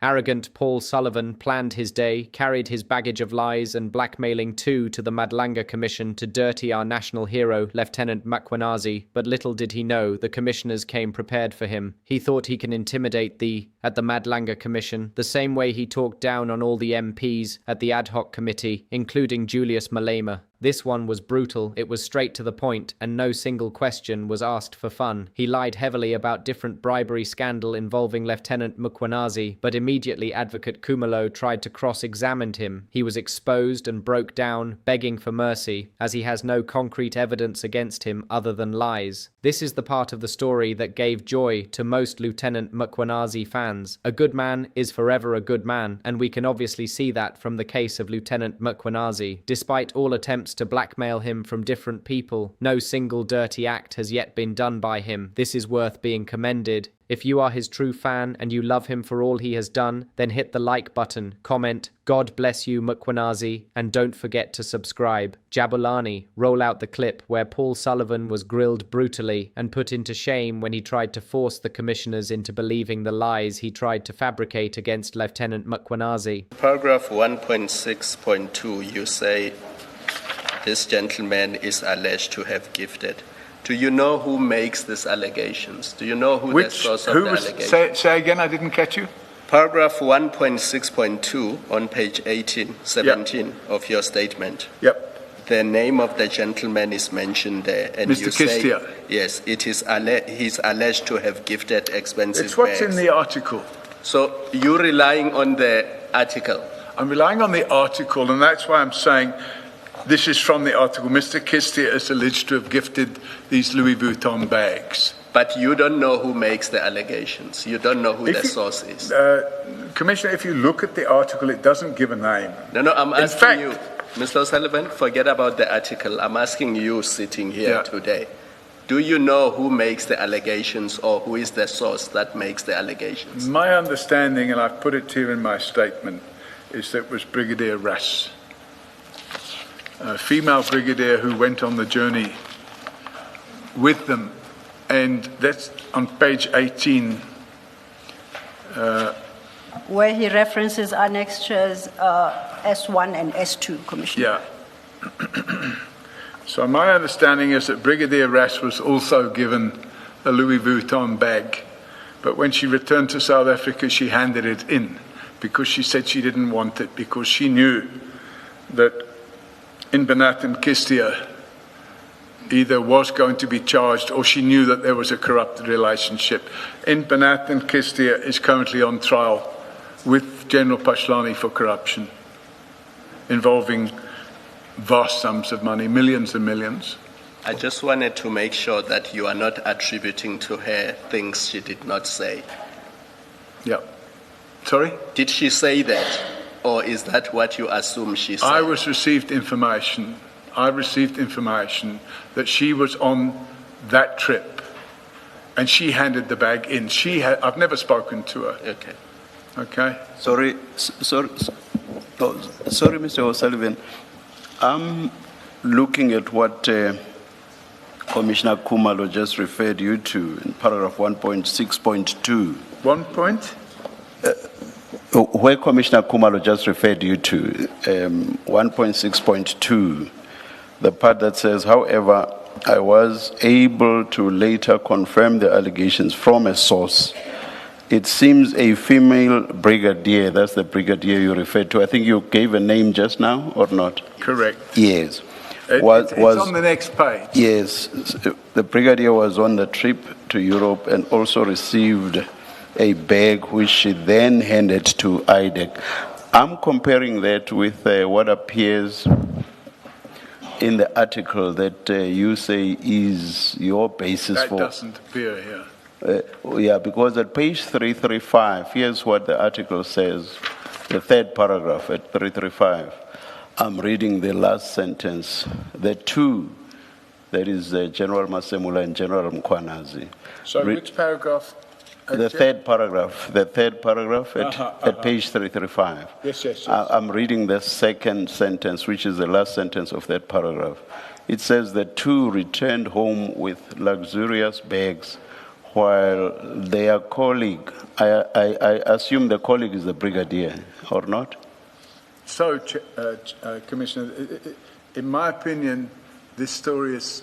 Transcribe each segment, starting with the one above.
Arrogant Paul Sullivan planned his day, carried his baggage of lies and blackmailing to the Madlanga Commission to dirty our national hero, Lieutenant Mkhwanazi, but little did he know the commissioners came prepared for him. He thought he can intimidate at the Madlanga Commission, the same way he talked down on all the MPs at the ad hoc committee, including Julius Malema. This one was brutal, it was straight to the point, and no single question was asked for fun. He lied heavily about different bribery scandal involving Lieutenant Mkhwanazi, but immediately Advocate Khumalo tried to cross-examine him. He was exposed and broke down, begging for mercy, as he has no concrete evidence against him other than lies. This is the part of the story that gave joy to most Lieutenant Mkhwanazi fans. A good man is forever a good man, and we can obviously see that from the case of Lieutenant Mkhwanazi. Despite all attempts to blackmail him from different people, no single dirty act has yet been done by him. This is worth being commended. If you are his true fan and you love him for all he has done, then hit the like button, comment, "God bless you Mkwanazi," and don't forget to subscribe. Jabulani, roll out the clip where Paul Sullivan was grilled brutally and put into shame when he tried to force the commissioners into believing the lies he tried to fabricate against Lieutenant Mkhwanazi. Paragraph 1.6.2, you say this gentleman is alleged to have gifted. Do you know who makes these allegations? Do you know who the source of the allegations? Say again, I didn't catch you. Paragraph 1.6.2 on page 17 of your statement. Yep. The name of the gentleman is mentioned there. And Mr. Kistiah. Say, yes, it is he's alleged to have gifted expensive It's what's bags. in the article. So you're relying on the article? I'm relying on the article, and that's why I'm saying this is from the article. Mr. Kistiah is alleged to have gifted these Louis Vuitton bags. But you don't know who makes the allegations. You don't know who the source is. Commissioner, if you look at the article, it doesn't give a name. No, I'm asking you, Mr. Sullivan, forget about the article. I'm asking you sitting here today. Do you know who makes the allegations or who is the source that makes the allegations? My understanding, and I've put it here in my statement, is that it was Brigadier Ras, a female brigadier who went on the journey with them, and that's on page 18. Where he references annexures S1 and S2, Commissioner. Yeah. So my understanding is that Brigadier Ras was also given a Louis Vuitton bag, but when she returned to South Africa, she handed it in because she said she didn't want it, because she knew that Inbanathan Kistiah either was going to be charged or she knew that there was a corrupted relationship. Inbanathan Kistiah is currently on trial with General Pashlani for corruption involving vast sums of money, millions and millions. I just wanted to make sure that you are not attributing to her things she did not say. Yeah. Sorry? Did she say that? Or is that what you assume she said? I received information that she was on that trip and she handed the bag in. I've never spoken to her. Okay. Okay? Sorry, Mr. O'Sullivan. I'm looking at what Commissioner Khumalo just referred you to in paragraph 1.6.2. 1 point? Where Commissioner Khumalo just referred you to, 1.6.2, the part that says, however, I was able to later confirm the allegations from a source. It seems a female brigadier, that's the brigadier you referred to. I think you gave a name just now, or not? Correct. Yes. It's on the next page. Yes. The brigadier was on the trip to Europe and also received a bag which she then handed to IDAC. I'm comparing that with what appears in the article that you say is your basis for... That doesn't appear here. Yeah, because at page 335, here's what the article says, the third paragraph at 335. I'm reading the last sentence. The two, that is General Masemula and General Mkhwanazi. So which paragraph? The third paragraph at page 335. Yes. I'm reading the second sentence, which is the last sentence of that paragraph. It says the two returned home with luxurious bags while their colleague, I assume the colleague is the brigadier, or not? So, Commissioner, in my opinion, this story is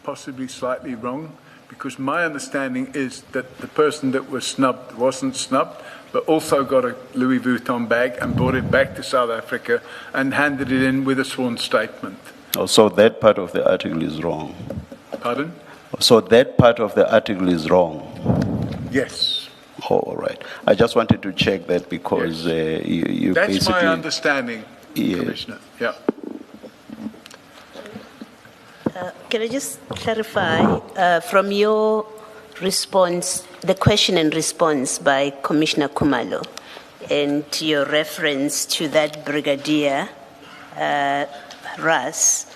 possibly slightly wrong, because my understanding is that the person that was snubbed wasn't snubbed, but also got a Louis Vuitton bag and brought it back to South Africa and handed it in with a sworn statement. Oh, so that part of the article is wrong. Pardon? So that part of the article is wrong. Yes. Oh, all right. I just wanted to check that because you That's basically... my understanding, Yeah. Commissioner. Yeah. Can I just clarify from your response, the question and response by Commissioner Khumalo, and your reference to that Brigadier Russ,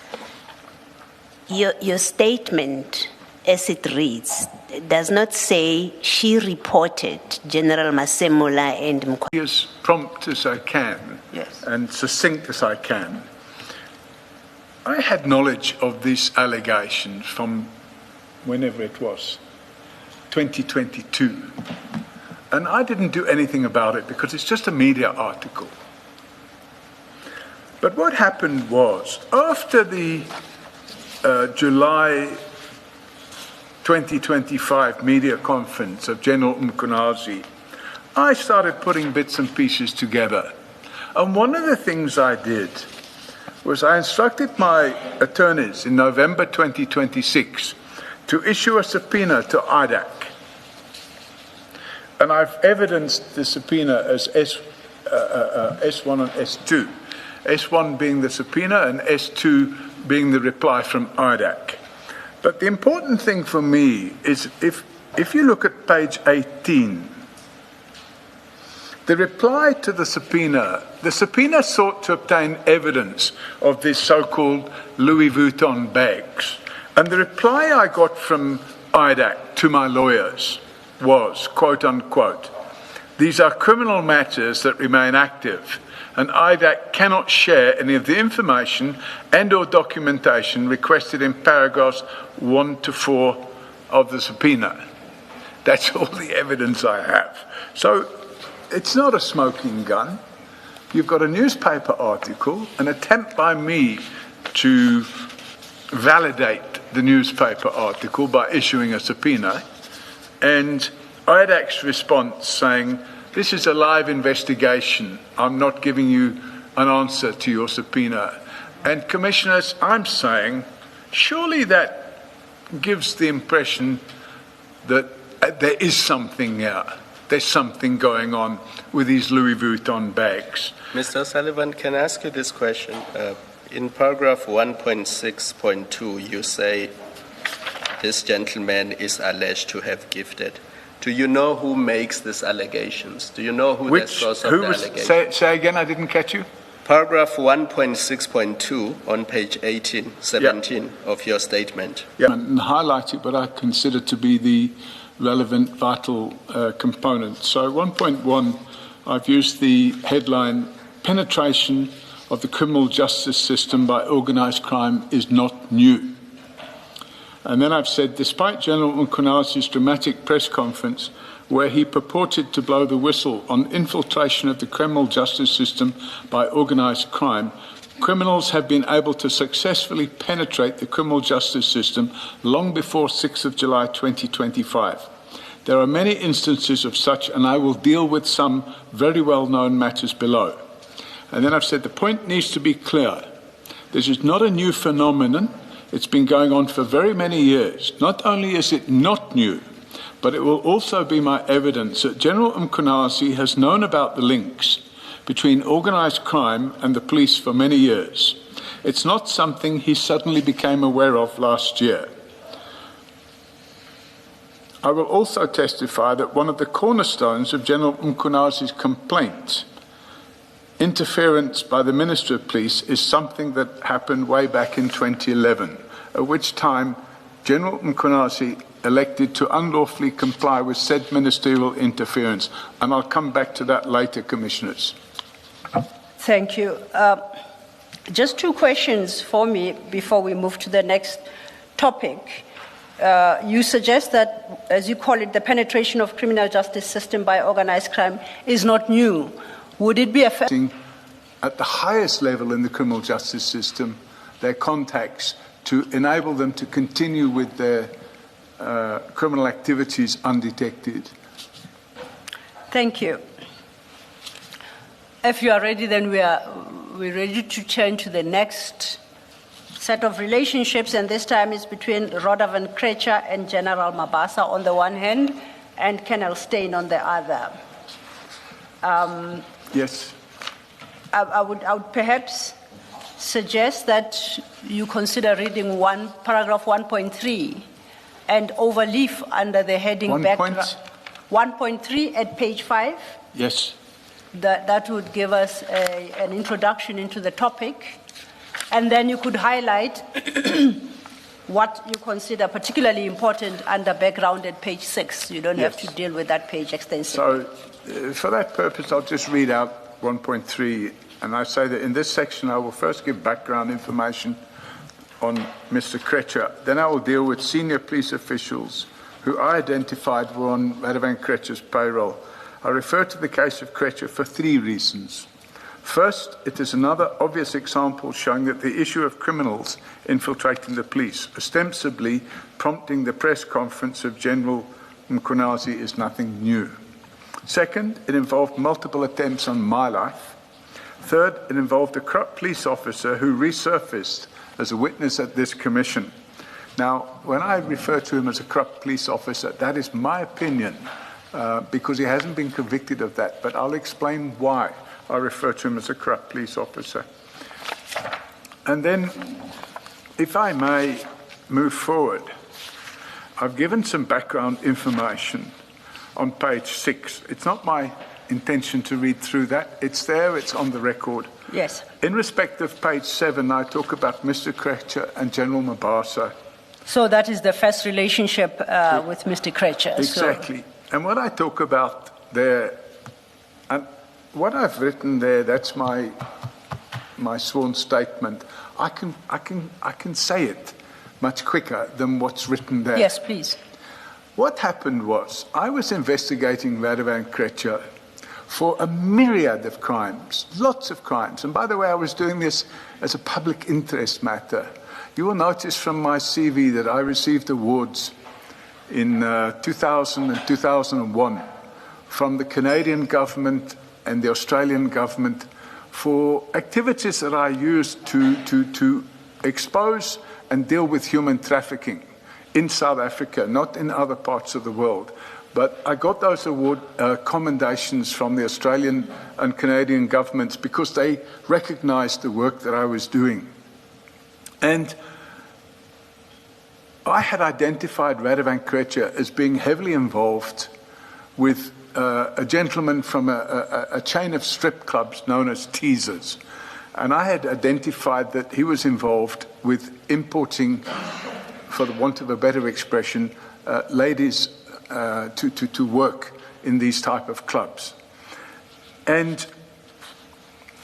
your statement as it reads does not say she reported General Masemola and Mkwanazi. Be as prompt as I can, Yes. and succinct as I can. I had knowledge of this allegation from whenever it was, 2022. And I didn't do anything about it because it's just a media article. But what happened was, after the July 2025 media conference of General Mkhwanazi, I started putting bits and pieces together. And one of the things I did was I instructed my attorneys in November 2026 to issue a subpoena to IDAC. And I've evidenced the subpoena as S1 and S2. S1 being the subpoena and S2 being the reply from IDAC. But the important thing for me is if you look at page 18, the reply to the subpoena sought to obtain evidence of these so-called Louis Vuitton bags. And the reply I got from IDAC to my lawyers was, quote unquote, these are criminal matters that remain active, and IDAC cannot share any of the information and or documentation requested in paragraphs 1 to 4 of the subpoena. That's all the evidence I have. So it's not a smoking gun. You've got a newspaper article, an attempt by me to validate the newspaper article by issuing a subpoena, and IDAC's response saying, this is a live investigation. I'm not giving you an answer to your subpoena. And Commissioners, I'm saying, surely that gives the impression that there is something here. There's something going on with these Louis Vuitton bags. Mr. Sullivan, can I ask you this question? In paragraph 1.6.2, you say this gentleman is alleged to have gifted. Do you know who makes these allegations? Do you know who the source of the allegation? Say again, I didn't catch you. Paragraph 1.6.2 on page 17 of your statement. Yeah, and highlight it, but I consider to be the relevant, vital component. So 1.1, I've used the headline, penetration of the criminal justice system by organised crime is not new. And then I've said, despite General Mkwanazi's dramatic press conference where he purported to blow the whistle on infiltration of the criminal justice system by organised crime, criminals have been able to successfully penetrate the criminal justice system long before 6th of July 2025. There are many instances of such, and I will deal with some very well-known matters below. And then I've said the point needs to be clear. This is not a new phenomenon. It's been going on for very many years. Not only is it not new, but it will also be my evidence that General Mkhwanazi has known about the links between organised crime and the police for many years. It's not something he suddenly became aware of last year. I will also testify that one of the cornerstones of General Mkwanazi's complaint, interference by the Minister of Police, is something that happened way back in 2011, at which time General Mkwanazi elected to unlawfully comply with said ministerial interference. And I'll come back to that later, Commissioners. Thank you. Just two questions for me before we move to the next topic. You suggest that, as you call it, the penetration of criminal justice system by organized crime is not new. Would it be effective? At the highest level in the criminal justice system, their contacts to enable them to continue with their criminal activities undetected. Thank you. If you are ready, then we're ready to turn to the next set of relationships, and this time it's between Rhodavan Krejcir and General Mabasa on the one hand, and Colonel Steyn on the other. Yes. I would parahaps suggest that you consider reading paragraph 1.3 and overleaf under the heading background. 1.3 at page 5. Yes. That would give us an introduction into the topic. And then you could highlight what you consider particularly important under background at page 6. You don't have to deal with that page extensively. So for that purpose, I'll just read out 1.3. And I say that in this section, I will first give background information on Mr. Krejcir. Then I will deal with senior police officials who I identified were on Rhodavan Krejcir's payroll. I refer to the case of Krejcir for 3 reasons. First, it is another obvious example showing that the issue of criminals infiltrating the police, ostensibly prompting the press conference of General Mkhwanazi, is nothing new. Second, it involved multiple attempts on my life. Third, it involved a corrupt police officer who resurfaced as a witness at this commission. Now, when I refer to him as a corrupt police officer, that is my opinion, because he hasn't been convicted of that, but I'll explain why I refer to him as a corrupt police officer. And then, if I may move forward, I've given some background information on page 6. It's not my intention to read through that. It's there, it's on the record. Yes. In respect of page 7, I talk about Mr. Krejcir and General Mabasa. So that is the first relationship with Mr. Krejcir. Exactly. So. And what I talk about there, and what I've written there, that's my sworn statement. I can say it much quicker than what's written there. Yes, please. What happened was, I was investigating Rhodavan Krejcir for a myriad of crimes, lots of crimes. And by the way, I was doing this as a public interest matter. You will notice from my CV that I received awards in 2000 and 2001 from the Canadian government and the Australian government for activities that I used to expose and deal with human trafficking in South Africa, not in other parts of the world. But I got those award commendations from the Australian and Canadian governments because they recognized the work that I was doing. And I had identified Rhodavan Krejcir as being heavily involved with a gentleman from a chain of strip clubs known as Teasers. And I had identified that he was involved with importing, for the want of a better expression, ladies to work in these type of clubs. And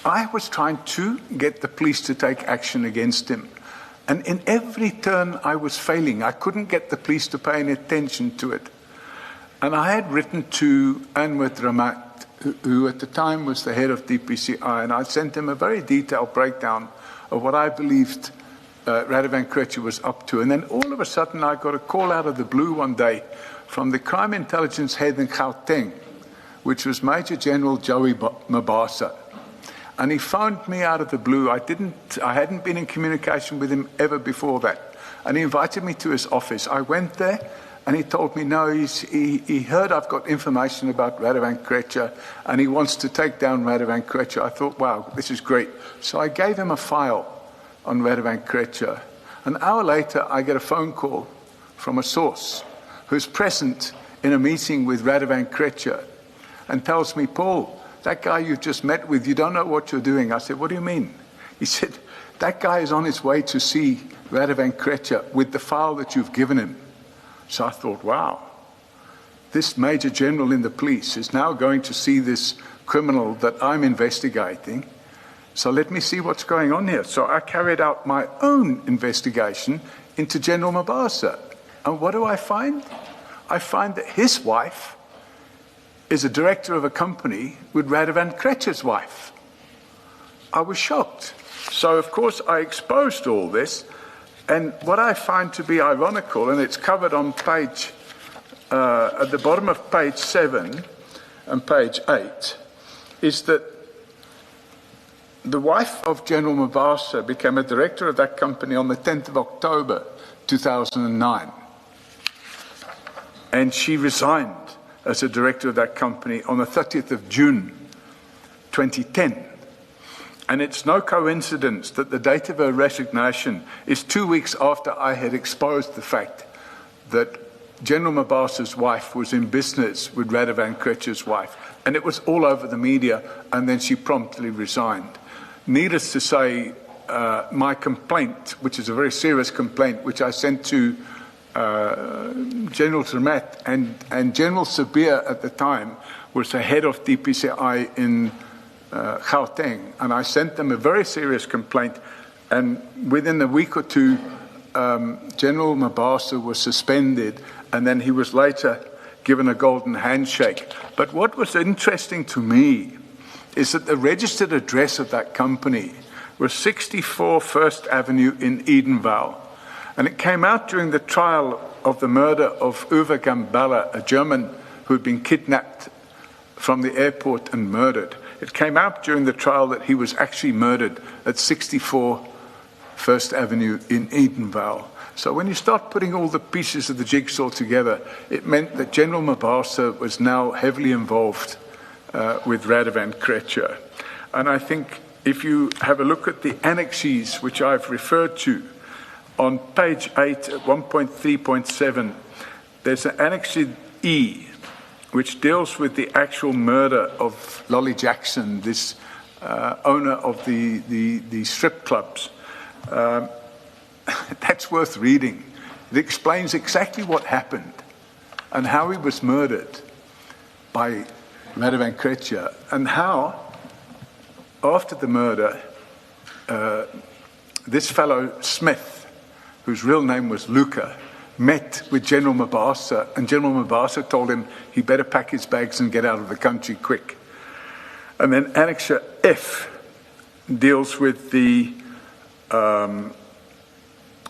I was trying to get the police to take action against him. And in every turn I was failing. I couldn't get the police to pay any attention to it. And I had written to Anwa Dramat, who at the time was the head of DPCI, and I sent him a very detailed breakdown of what I believed Rhodavan Krejcir was up to. And then all of a sudden I got a call out of the blue one day from the crime intelligence head in Gauteng, which was Major General Joey Mabasa. And he phoned me out of the blue. I hadn't been in communication with him ever before that. And he invited me to his office. I went there and he told me, no, he heard I've got information about Rhodavan Krejcir and he wants to take down Rhodavan Krejcir. I thought, wow, this is great. So I gave him a file on Rhodavan Krejcir. An hour later, I get a phone call from a source who's present in a meeting with Rhodavan Krejcir and tells me, Paul, that guy you just met with, you don't know what you're doing. I said, what do you mean? He said, that guy is on his way to see Rhodavan Krejcir with the file that you've given him. So I thought, wow, this Major General in the police is now going to see this criminal that I'm investigating. So let me see what's going on here. So I carried out my own investigation into General Mabasa. And what do I find? I find that his wife is a director of a company with Radovan Krejcir's wife. I was shocked. So, of course, I exposed all this. And what I find to be ironical, and it's covered on page, at the bottom of page 7 and page 8, is that the wife of General Mabasa became a director of that company on the 10th of October 2009. And she resigned as a director of that company on the 30th of June 2010. And it's no coincidence that the date of her resignation is 2 weeks after I had exposed the fact that General Mabasa's wife was in business with Radovan Krejcir's wife. And it was all over the media, and then she promptly resigned. Needless to say, my complaint, which is a very serious complaint, which I sent to General Dramat, and General Sibiya at the time was the head of DPCI in Gauteng, and I sent them a very serious complaint, and within a week or two, General Mabasa was suspended, and then he was later given a golden handshake. But what was interesting to me is that the registered address of that company was 64 First Avenue in Edenvale, and it came out during the trial of the murder of Uwe Gambala, a German who had been kidnapped from the airport and murdered. It came out during the trial that he was actually murdered at 64 First Avenue in Edenvale. So when you start putting all the pieces of the jigsaw together, it meant that General Mabasa was now heavily involved with Radovan Krejcir. And I think if you have a look at the annexes which I've referred to, on page 8, 1.3.7, there's an Annex E, which deals with the actual murder of Lolly Jackson, this owner of the strip clubs. That's worth reading. It explains exactly what happened and how he was murdered by Radovan Krejcir, and how, after the murder, this fellow Smith, whose real name was Luca, met with General Mabasa, and General Mabasa told him he better pack his bags and get out of the country quick. And then Annex F deals with the,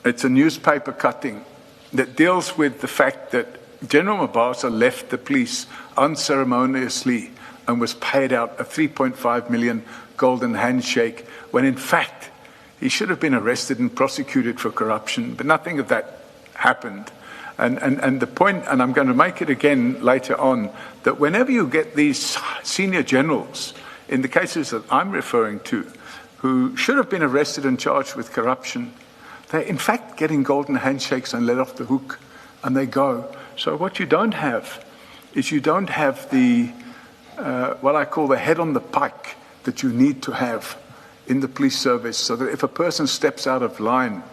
it's a newspaper cutting that deals with the fact that General Mabasa left the police unceremoniously and was paid out a 3.5 million golden handshake, when in fact he should have been arrested and prosecuted for corruption, but nothing of that happened. And the point, and I'm going to make it again later on, that whenever you get these senior generals, in the cases that I'm referring to, who should have been arrested and charged with corruption, they're in fact getting golden handshakes and let off the hook, and they go. So what you don't have is you don't have the, what I call the head on the pike that you need to have in the police service, so that if a person steps out of line,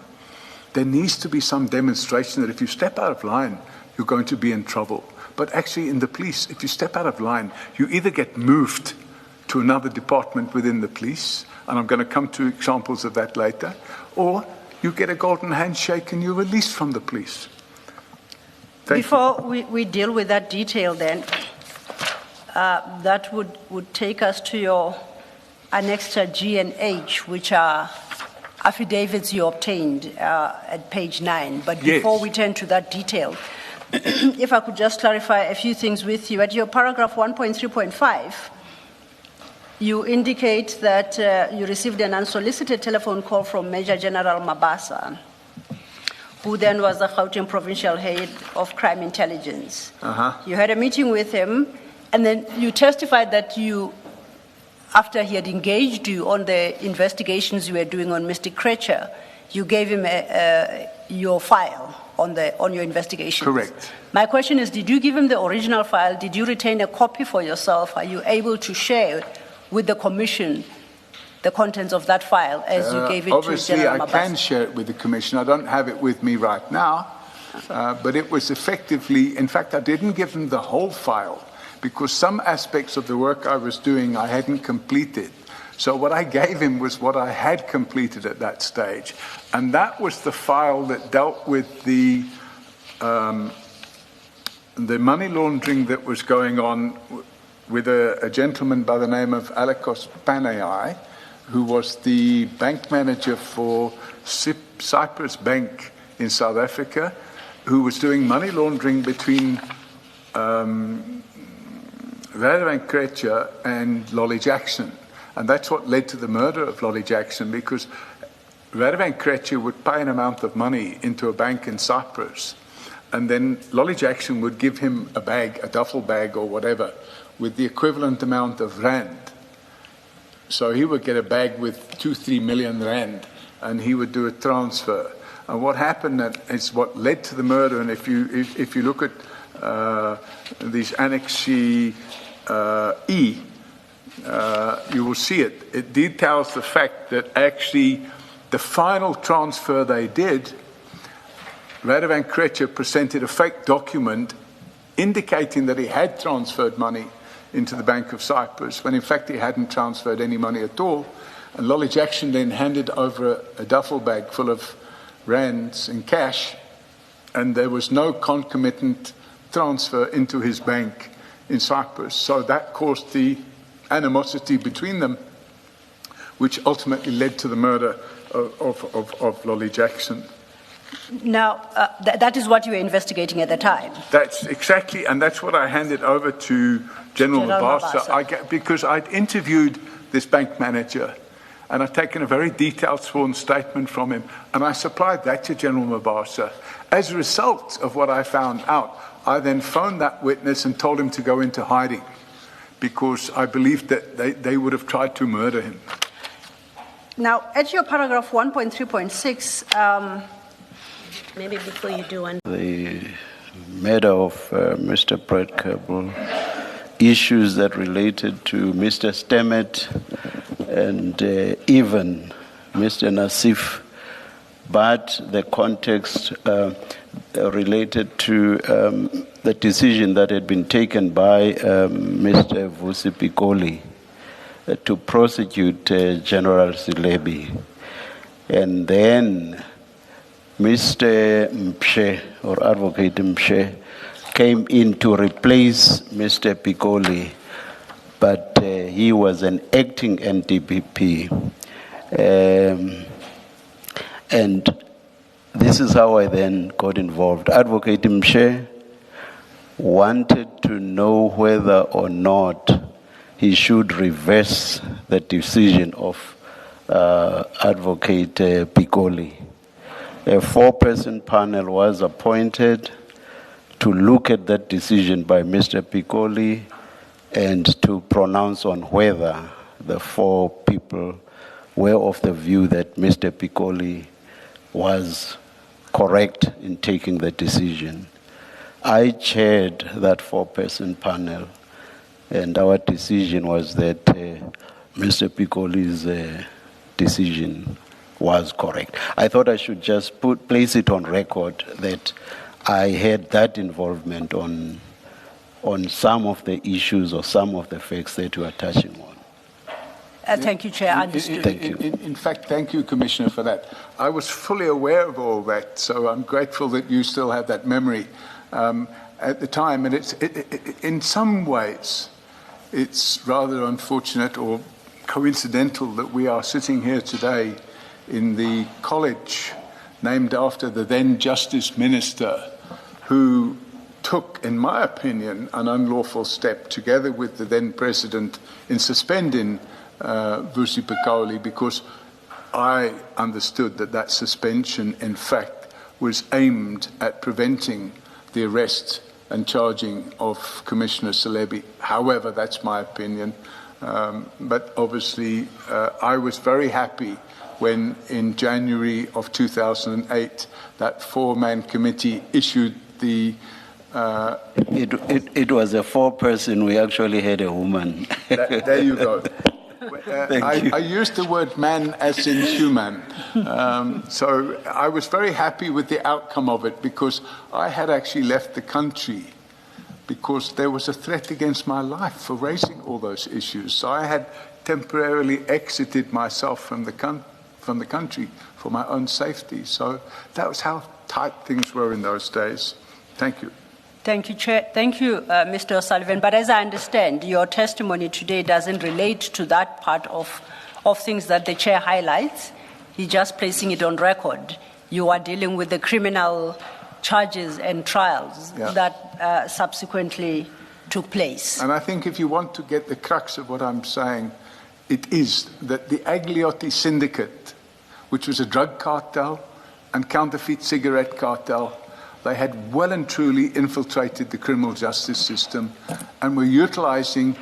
there needs to be some demonstration that if you step out of line, you're going to be in trouble. But actually in the police, if you step out of line, you either get moved to another department within the police, and I'm going to come to examples of that later, or you get a golden handshake and you're released from the police. Before we deal with that detail then, that would take us to your Annexure G and H, which are affidavits you obtained at page 9. But before we turn to that detail, if I could just clarify a few things with you. At your paragraph 1.3.5, you indicate that you received an unsolicited telephone call from Major General Mabasa, who then was the Gauteng Provincial Head of Crime Intelligence. You had a meeting with him, and then you testified that you, after he had engaged you on the investigations you were doing on Mr. Krejcir, you gave him your file on your investigation. Correct. My question is, did you give him the original file? Did you retain a copy for yourself? Are you able to share with the Commission the contents of that file as you gave it to General Mabasa? Obviously, I can share it with the Commission. I don't have it with me right now, but it was effectively, in fact, I didn't give him the whole file, because some aspects of the work I was doing I hadn't completed. So what I gave him was what I had completed at that stage. And that was the file that dealt with the the money laundering that was going on with a gentleman by the name of Alekos Panayai, who was the bank manager for Cyprus Bank in South Africa, who was doing money laundering between Radovan Krejcir and Lolly Jackson. And that's what led to the murder of Lolly Jackson, because Radovan Krejcir would pay an amount of money into a bank in Cyprus, and then Lolly Jackson would give him a bag, a duffel bag or whatever, with the equivalent amount of rand. So he would get a bag with 2-3 million rand, and he would do a transfer. And what happened is what led to the murder. And if you look at these Annex E, you will see it. It details the fact that actually the final transfer they did, Radovan Krejcir presented a fake document indicating that he had transferred money into the Bank of Cyprus, when in fact he hadn't transferred any money at all. And Lolly Jackson then handed over a duffel bag full of rands in cash, and there was no concomitant transfer into his bank in Cyprus. So that caused the animosity between them, which ultimately led to the murder of Lolly Jackson. Now, that is what you were investigating at the time. That's exactly, and that's what I handed over to General Mabasa, because I'd interviewed this bank manager, and I'd taken a very detailed sworn statement from him, and I supplied that to General Mabasa. As a result of what I found out, I then phoned that witness and told him to go into hiding, because I believed that they would have tried to murder him. Now, at your paragraph 1.3.6, maybe before you do one. The matter of Mr. Brett Kerbel, issues that related to Mr. Stemmet and even Mr. Nassif, but the context related to the decision that had been taken by Mr. Vusi Pikoli to prosecute General Silebi. And then Mr. Mshe, or Advocate Mshe, came in to replace Mr. Pikoli, but he was an acting NDPP. And this is how I then got involved. Advocate Mshe wanted to know whether or not he should reverse the decision of Advocate Pikoli. A 4-person panel was appointed to look at that decision by Mr. Pikoli and to pronounce on whether the 4 people were of the view that Mr. Pikoli was correct in taking the decision. I chaired that 4-person panel, and our decision was that Mr. Pikoli's decision was correct. I thought I should just place it on record that I had that involvement on some of the issues or some of the facts that you are touching on. Thank you, Chair. Understood. Thank you. In fact, thank you, Commissioner, for that. I was fully aware of all that, so I'm grateful that you still have that memory at the time. And in some ways, it's rather unfortunate or coincidental that we are sitting here today in the college named after the then Justice Minister, who took, in my opinion, an unlawful step together with the then President in suspending Vusi Pikoli, because I understood that suspension, in fact, was aimed at preventing the arrest and charging of Commissioner Silebi. However, that's my opinion. But obviously, I was very happy when in January of 2008, that 4-man committee issued the... It was a 4-person, we actually had a woman. There you go. I used the word man as in human. So I was very happy with the outcome of it, because I had actually left the country because there was a threat against my life for raising all those issues. So I had temporarily exited myself from the country for my own safety. So that was how tight things were in those days. Thank you. Thank you, Chair. Thank you, Mr. Sullivan. But as I understand, your testimony today doesn't relate to that part of things that the Chair highlights. He's just placing it on record. You are dealing with the criminal charges and trials that subsequently took place. And I think if you want to get the crux of what I'm saying, it is that the Agliotti syndicate, which was a drug cartel and counterfeit cigarette cartel, they had well and truly infiltrated the criminal justice system and were utilizing,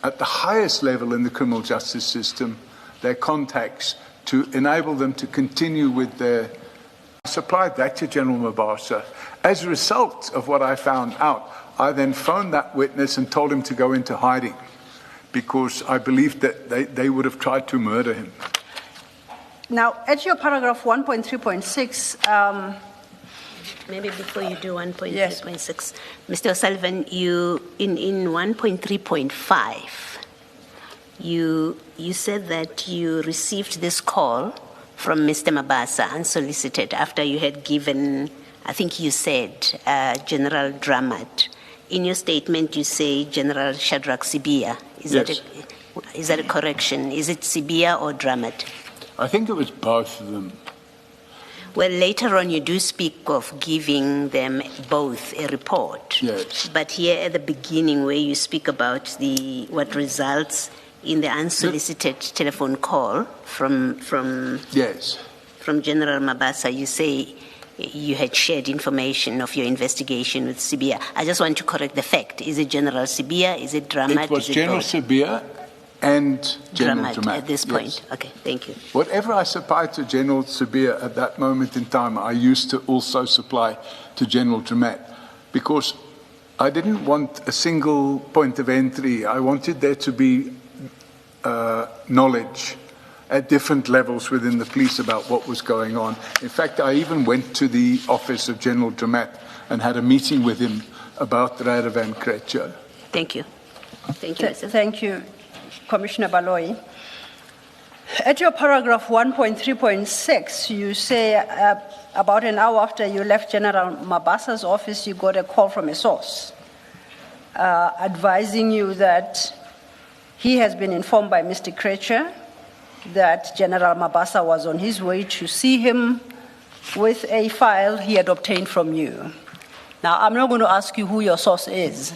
at the highest level in the criminal justice system, their contacts to enable them to continue with their supply. That to General Mabasa. As a result of what I found out, I then phoned that witness and told him to go into hiding because I believed that they would have tried to murder him. Now, at your paragraph 1.3.6, maybe before you do 1.3.6, Yes. Mr. Sullivan, you in 1.3.5, you said that you received this call from Mr. Mabasa unsolicited after you had given, I think you said, General Dramat. In your statement, you say General Shadrack Sibiya. Is that a correction? Is it Sibiya or Dramat? I think it was both of them. Well, later on, you do speak of giving them both a report. Yes. But here at the beginning, where you speak about what results in the unsolicited telephone call from General Mabasa, you say you had shared information of your investigation with Sibiya. I just want to correct the fact. Is it General Sibiya? Is it Dramat? It was General Sibiya and General Dramat at this point. Yes. Okay, thank you. Whatever I supplied to General Sibiya at that moment in time, I used to also supply to General Dramat because I didn't want a single point of entry. I wanted there to be knowledge at different levels within the police about what was going on. In fact, I even went to the office of General Dramat and had a meeting with him about Radovan Krejcir. Thank you. Thank you, Mr. Thank you, Commissioner Baloyi. At your paragraph 1.3.6, you say about an hour after you left General Mabasa's office, you got a call from a source advising you that he has been informed by Mr. Krejcir that General Mabasa was on his way to see him with a file he had obtained from you. Now, I'm not going to ask you who your source is.